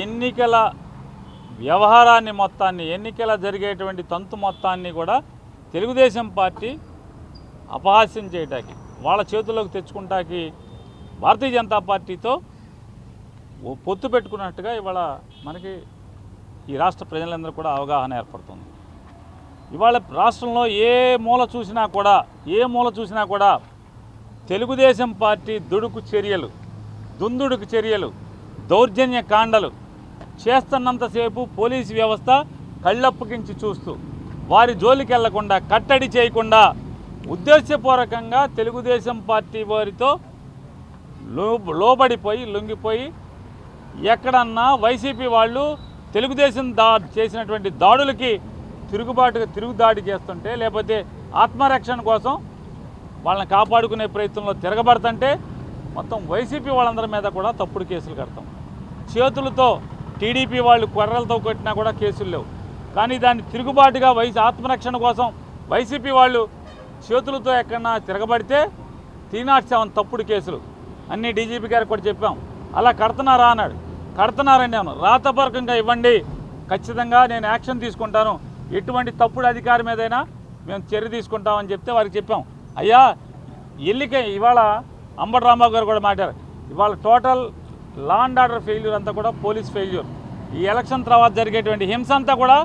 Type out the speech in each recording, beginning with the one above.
ఎన్నికల వ్యవహారాన్ని మొత్తాన్ని, ఎన్నికల జరిగేటువంటి తంతు మొత్తాన్ని కూడా తెలుగుదేశం పార్టీ అపహాస్యం చేయటానికి, వాళ్ళ చేతుల్లోకి తెచ్చుకుంటాకి భారతీయ జనతా పార్టీతో పొత్తు పెట్టుకున్నట్టుగా ఇవాళ మనకి ఈ రాష్ట్ర ప్రజలందరూ కూడా అవగాహన ఏర్పడుతుంది. ఇవాళ రాష్ట్రంలో ఏ మూల చూసినా కూడా తెలుగుదేశం పార్టీ దుందుడుకు చర్యలు, దౌర్జన్య కాండలు చేస్తున్నంతసేపు పోలీసు వ్యవస్థ కళ్ళప్పగించి చూస్తూ వారి జోలికి వెళ్లకుండా, కట్టడి చేయకుండా ఉద్దేశపూర్వకంగా తెలుగుదేశం పార్టీ వారితో లొంగిపోయి ఎక్కడన్నా వైసీపీ వాళ్ళు తెలుగుదేశం చేసినటువంటి దాడులకి తిరుగుదాడి చేస్తుంటే, లేకపోతే ఆత్మరక్షణ కోసం వాళ్ళని కాపాడుకునే ప్రయత్నంలో తిరగబడుతుంటే మొత్తం వైసీపీ వాళ్ళందరి మీద కూడా తప్పుడు కేసులు కడతాం. చేతులతో టీడీపీ వాళ్ళు కొర్రలతో కొట్టినా కూడా కేసులు లేవు. కానీ దాన్ని తిరుగుబాటుగా ఆత్మరక్షణ కోసం వైసీపీ వాళ్ళు చేతులతో ఎక్కడన్నా తిరగబడితే 307 తప్పుడు కేసులు అన్నీ డీజీపీ గారికి కూడా చెప్పాం. అలా కడుతున్నారా అన్నాడు. కడుతున్నారండి. అవును, రాతపూర్వకంగా ఇవ్వండి, ఖచ్చితంగా నేను యాక్షన్ తీసుకుంటాను, ఎటువంటి తప్పుడు అధికారి మీదైనా మేము చర్య తీసుకుంటామని చెప్తే వారికి చెప్పాం. అయ్యా ఇవాళ అంబటి రాంబాబు గారు కూడా మాట్లాడారు. ఇవాళ total law and order failure అంతా కూడా పోలీస్ ఫెయిల్యూర్. ఈ ఎలక్షన్ తర్వాత జరిగేటువంటి హింస అంతా కూడా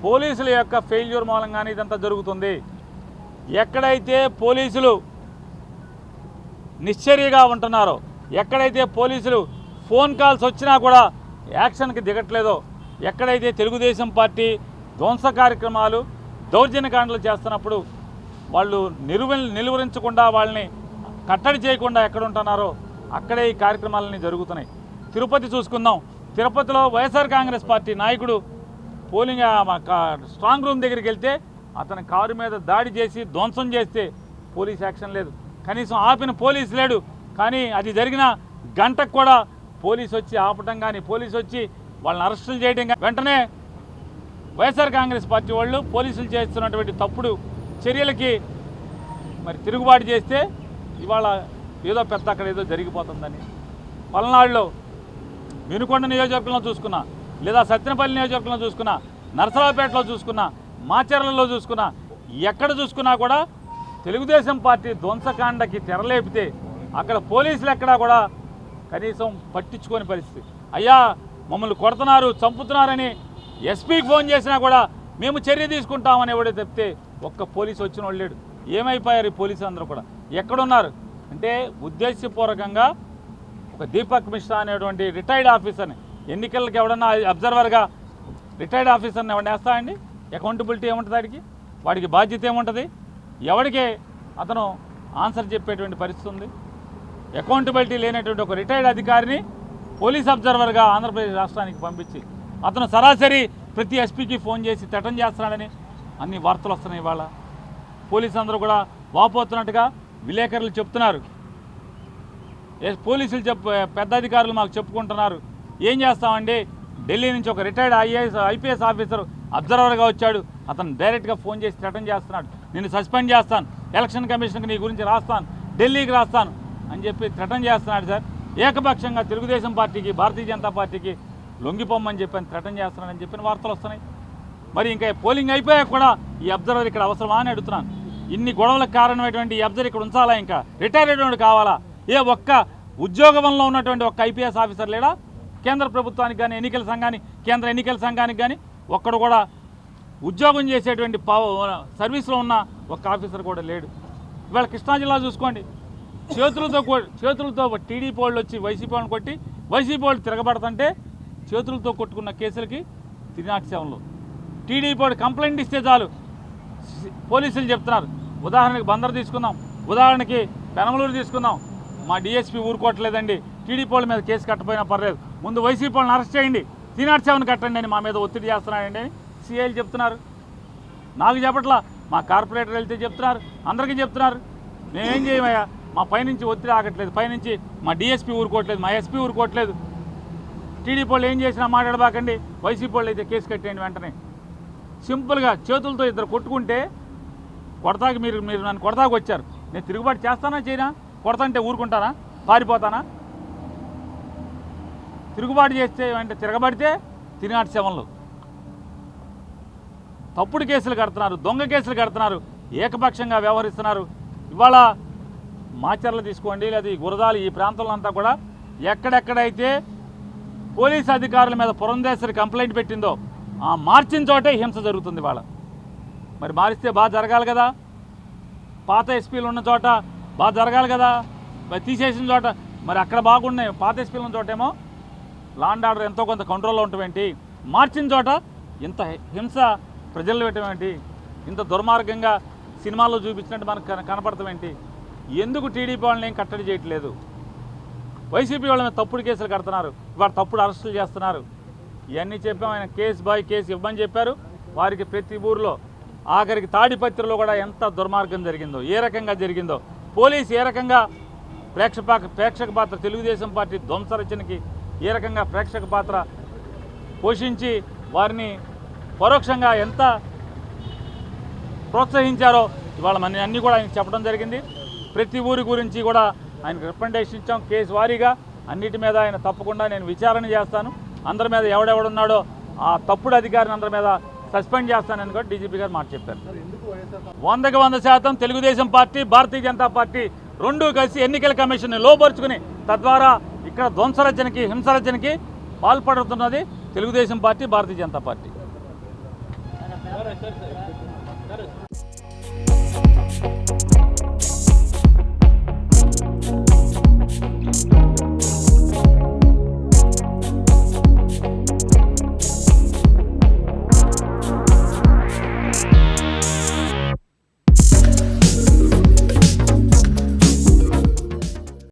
పోలీసుల యొక్క ఫెయిల్యూర్ మూలంగానే ఇదంతా జరుగుతుంది. ఎక్కడైతే పోలీసులు నిశ్చర్యగా ఉంటున్నారో, ఎక్కడైతే పోలీసులు ఫోన్ కాల్స్ వచ్చినా కూడా యాక్షన్కి దిగట్లేదో, ఎక్కడైతే తెలుగుదేశం పార్టీ ధ్వంస కార్యక్రమాలు, దౌర్జన్యకాండలు చేస్తున్నప్పుడు వాళ్ళు నిలువరించకుండా, వాళ్ళని కట్టడి చేయకుండా ఎక్కడ ఉంటున్నారో అక్కడే ఈ కార్యక్రమాలన్నీ జరుగుతున్నాయి. తిరుపతి చూసుకుందాం. తిరుపతిలో వైఎస్ఆర్ కాంగ్రెస్ పార్టీ నాయకుడు పోలింగ్ స్ట్రాంగ్ రూమ్ దగ్గరికి వెళ్తే అతని కారు మీద దాడి చేసి ధ్వంసం చేస్తే పోలీస్ యాక్షన్ లేదు. కనీసం ఆపిన పోలీసు లేడు. కానీ అది జరిగిన గంటకు కూడా పోలీసు వచ్చి ఆపటం కానీ, పోలీసు వచ్చి వాళ్ళని అరెస్టులు చేయడం కానీ, వెంటనే వైఎస్ఆర్ కాంగ్రెస్ పార్టీ వాళ్ళు పోలీసులు చేస్తున్నటువంటి తప్పుడు చర్యలకి మరి తిరుగుబాటు చేస్తే ఇవాళ ఏదో పెద్ద అక్కడ ఏదో జరిగిపోతుందని. పల్నాడులో వినుకొండ నియోజకవర్గంలో చూసుకున్నా, లేదా సత్తెనపల్లి నియోజకవర్గంలో చూసుకున్నా, నరసరావుపేటలో చూసుకున్నా, మాచర్లలో చూసుకున్నా, ఎక్కడ చూసుకున్నా కూడా తెలుగుదేశం పార్టీ ధ్వంసకాండకి తెరలేపితే అక్కడ పోలీసులు ఎక్కడా కూడా కనీసం పట్టించుకోని పరిస్థితి. అయ్యా మమ్మల్ని కొడుతున్నారు, చంపుతున్నారని ఎస్పీకి ఫోన్ చేసినా కూడా మేము చర్య తీసుకుంటామని ఎవడో చెప్తే ఒక్క పోలీసు వచ్చిన వాళ్ళు లేడు. ఏమైపోయారు ఈ పోలీసులు అందరూ కూడా? ఎక్కడున్నారు అంటే ఉద్దేశపూర్వకంగా ఒక దీపక్ మిశ్రా అనేటువంటి రిటైర్డ్ ఆఫీసర్ని, ఎన్నికలకి ఎవడన్నా అబ్జర్వర్గా రిటైర్డ్ ఆఫీసర్ని ఎవరిని వేస్తాయండి? అకౌంటబిలిటీ ఏముంటుంది? వాడికి బాధ్యత ఏముంటుంది? ఎవరికి అతను ఆన్సర్ చెప్పేటువంటి పరిస్థితి ఉంది? అకౌంటబిలిటీ లేనటువంటి ఒక రిటైర్డ్ అధికారిని పోలీస్ అబ్జర్వర్గా ఆంధ్రప్రదేశ్ రాష్ట్రానికి పంపించి అతను సరాసరి ప్రతి ఎస్పీకి ఫోన్ చేసి థ్రెటన్ చేస్తున్నాడని అన్ని వార్తలు వస్తున్నాయి. ఇవాళ పోలీసు అందరూ కూడా వాపోతున్నట్టుగా విలేకరులు చెప్తున్నారు. పోలీసులు పెద్ద అధికారులు మాకు చెప్పుకుంటున్నారు. ఏం చేస్తామండి, ఢిల్లీ నుంచి ఒక రిటైర్డ్ ఐపీఎస్ ఆఫీసర్ అబ్జర్వర్గా వచ్చాడు, అతను డైరెక్ట్గా ఫోన్ చేసి థ్రెటన్ చేస్తున్నాడు, నేను సస్పెండ్ చేస్తాను, ఎలక్షన్ కమిషన్కి నీ గురించి రాస్తాను, ఢిల్లీకి రాస్తాను అని చెప్పి థ్రెటన్ చేస్తున్నాడు సార్. ఏకపక్షంగా తెలుగుదేశం పార్టీకి, భారతీయ జనతా పార్టీకి లొంగిపోమ్మని చెప్పని థ్రెటన్ చేస్తున్నాడని చెప్పిన వార్తలు వస్తున్నాయి. మరి ఇంకా పోలింగ్ అయిపోయాక కూడా ఈ అబ్జర్వర్ ఇక్కడ అవసరమా అని అడుగుతున్నాను. ఇన్ని గొడవలకు కారణమైనటువంటి ఈ అబ్జర్వర్ ఇక్కడ ఉంచాలా? ఇంకా రిటైర్ అయినటువంటి కావాలా? ఒక్క ఉద్యోగంలో ఉన్నటువంటి ఒక్క ఐపీఎస్ ఆఫీసర్ లేడా? కేంద్ర ప్రభుత్వానికి కానీ, కేంద్ర ఎన్నికల సంఘానికి కానీ ఒక్కడు కూడా ఉద్యోగం చేసేటువంటి సర్వీస్లో ఉన్న ఒక్క ఆఫీసర్ కూడా లేడు. ఇవాళ కృష్ణా జిల్లా చూసుకోండి, చేతులతో టీడీపీ వాళ్ళు వచ్చి వైసీపీ వాళ్ళని కొట్టి వైసీపీ వాళ్ళు తిరగబడుతుంటే చేతులతో కొట్టుకున్న కేసులకి 307లో టీడీపీ వాడు కంప్లైంట్ ఇస్తే చాలు పోలీసులు చెప్తున్నారు. ఉదాహరణకి బందర్ తీసుకుందాం, ఉదాహరణకి పెనమలూరు తీసుకుందాం. మా డిఎస్పీ ఊరుకోవట్లేదండి, టీడీపీ వాళ్ళ మీద కేసు కట్టపోయినా పర్లేదు, ముందు వైసీపీ వాళ్ళని అరెస్ట్ చేయండి, 307 కట్టండి అని మా మీద ఒత్తిడి చేస్తున్నాడండి అని సిఐలు చెప్తున్నారు. నాకు చెప్పట్లా, మా కార్పొరేటర్ వెళ్తే చెప్తున్నారు, అందరికీ చెప్తున్నారు. మేమేం చేయమయ్యా, మా పైనుంచి ఒత్తిడి ఆగట్లేదు, పైనుంచి మా డిఎస్పీ ఊరుకోవట్లేదు, మా ఎస్పీ ఊరుకోవట్లేదు. టీడీపీ వాళ్ళు ఏం చేసినా మాట్లాడబాకండి, వైసీపీ వాళ్ళు అయితే కేసు కట్టేయండి వెంటనే. సింపుల్గా చేతులతో ఇద్దరు కొట్టుకుంటే కొడతాకి మీరు నన్ను కొడతాకు వచ్చారు, నేను తిరుగుబాటు చేస్తానా చేయనా? కొడతంటే ఊరుకుంటానా? పారిపోతానా? తిరుగుబాటు చేస్తే అంటే తిరగబడితే తిరినాటి శవంలు, తప్పుడు కేసులు కడుతున్నారు, దొంగ కేసులు కడుతున్నారు, ఏకపక్షంగా వ్యవహరిస్తున్నారు. ఇవాళ మాచర్లు తీసుకోండి, లేదా ఈ గురజాలు ఈ ప్రాంతంలో అంతా కూడా ఎక్కడెక్కడైతే పోలీసు అధికారుల మీద పురంధేశ్వరి కంప్లైంట్ పెట్టిందో ఆ మార్చిన చోటే హింస జరుగుతుంది ఇవాళ. మరి మారిస్తే బాగా జరగాలి కదా, పాత ఎస్పీలు ఉన్న చోట బాగా జరగాలి కదా, మరి తీసేసిన చోట మరి అక్కడ బాగున్నాయి, పాత ఎస్పీలు ఉన్న చోటేమో లా అండ్ ఆర్డర్ ఎంతో కొంత కంట్రోల్లో ఉండటమేంటి, మార్చిన చోట ఇంత హింస ప్రజలు పెట్టమేంటి, ఇంత దుర్మార్గంగా సినిమాల్లో చూపించినట్టు మనకు కనపడతామేంటి? ఎందుకు టీడీపీ వాళ్ళని ఏం కట్టడి చేయట్లేదు? వైసీపీ వాళ్ళ మీద తప్పుడు కేసులు కడుతున్నారు, ఇవాళ తప్పుడు అరెస్టులు చేస్తున్నారు. ఇవన్నీ చెప్పాం. ఆయన కేసు బాయ్ కేసు ఇవ్వమని చెప్పారు. వారికి ప్రతి ఊరిలో ఆఖరికి తాడిపత్రిలో కూడా ఎంత దుర్మార్గం జరిగిందో, ఏ రకంగా జరిగిందో, పోలీసు ఏ రకంగా ప్రేక్షక పాత్ర, తెలుగుదేశం పార్టీ ధ్వంసరచనకి ఏ రకంగా ప్రేక్షక పాత్ర పోషించి వారిని పరోక్షంగా ఎంత ప్రోత్సహించారో ఇవాళ మన అన్నీ కూడా ఆయన చెప్పడం జరిగింది. ప్రతి ఊరి గురించి కూడా ఆయనకు రికమెండేషన్ ఇచ్చాం. కేసు వారీగా అన్నిటి మీద ఆయన తప్పకుండా నేను విచారణ చేస్తాను, అందరి మీద ఎవడెవడున్నాడో ఆ తప్పుడు అధికారిని అందరి మీద సస్పెండ్ చేస్తానని కూడా డీజీపీ గారు మాట చెప్పారు. 100% తెలుగుదేశం పార్టీ, భారతీయ జనతా పార్టీ రెండూ కలిసి ఎన్నికల కమిషన్ని లోపరుచుకుని తద్వారా ఇక్కడ ధ్వంసరచనకి, హింసరచనకి పాల్పడుతున్నది తెలుగుదేశం పార్టీ, భారతీయ జనతా పార్టీ.